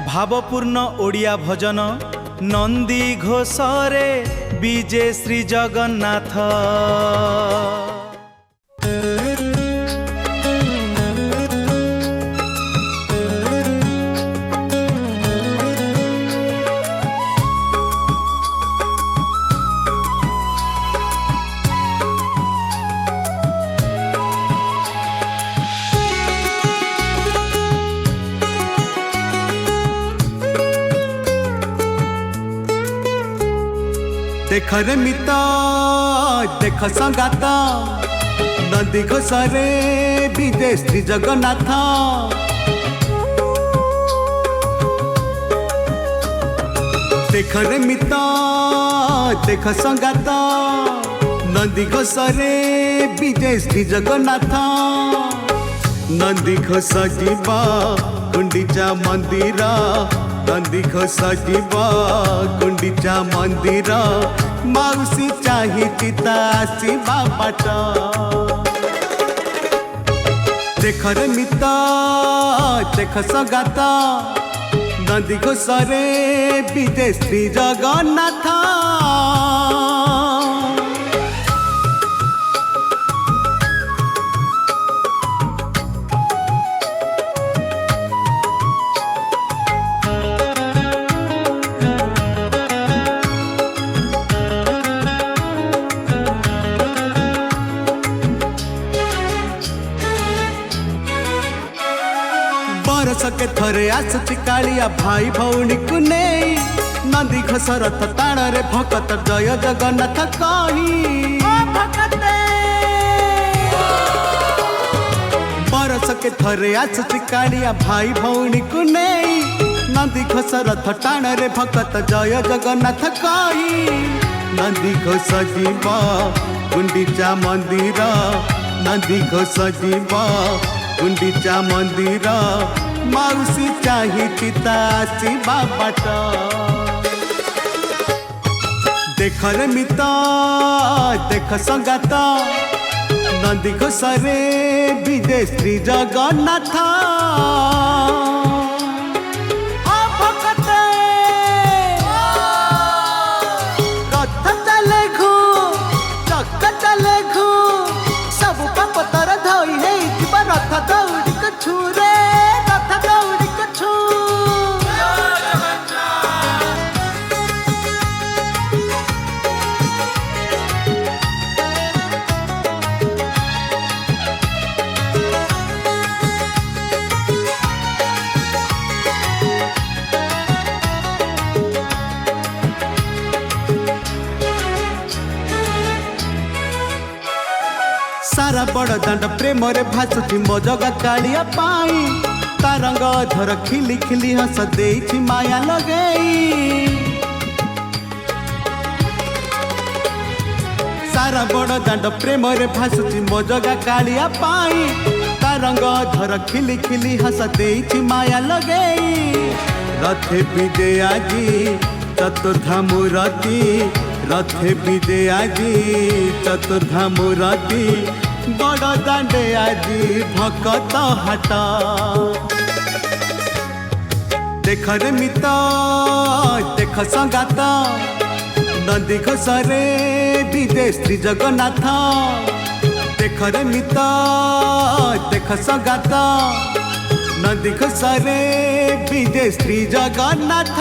भावपूर्ण ओडिया भजन नंदी घोषरे विजय श्री जगन्नाथ। देख रे मिता देख संगात नंदी घोषरे विजय श्री जगन्नाथ। देख रे मिता देख संगात नंदी घोषरे विजय श्री जगन्नाथ। नंदी घोष जीवा गुंडीचा मंदिर, नंदी घोष जीवा गुंडीचा मंदिर, माउसी चाही चिता आसीबा बाट। देख रे मिता देख संगात नंदी घोषरे विजय श्री जगन्नाथ। बरस के थरे आसुची कालिया भाई भौणी को नहीं, नंदी घोष रथ टाण रे भकत जय जगन्नाथ कही। बरस के थरे आसुची कालिया भाई भौणी को नहीं, नंदी घोष रथ टाण रे भकत जय जगन्नाथ कही। नंदी घोष जीवा गुंडीचा मंदिर, नंदी घोष जीवा गुंडीचा मंदिर, माउसी चाही चिता आसीबा बाट। देख रे मिता देख संगात नंदी घोषरे विजय श्री जगन्नाथ। रथ चले घू चक चले घू सब पाप तर धोई है रथ दौड़ी कछु रे रथ दौड़ी कछु। सारा बड़ दांड प्रेम रे भासुची मो जगा कालिया पाई, तारंग धर खिली खिली हस देइछि माया लगेई। सारा बड़ दांड प्रेम रे भासुची मो जगा कालिया पाई, तारंग धर खिली खिली हस देइछि माया लगेई। रथे विजय आजी चतुर्धा मूर्ति, रथे विजय आजी चतुर्धा मूर्ति, बड़ दांडे आजी भकत हाट। देख रे मिता देख संगात नंदी घोषरे विजय श्री जगन्नाथ। देख रे मिता देख संगात नंदी घोषरे विजय श्री जगन्नाथ।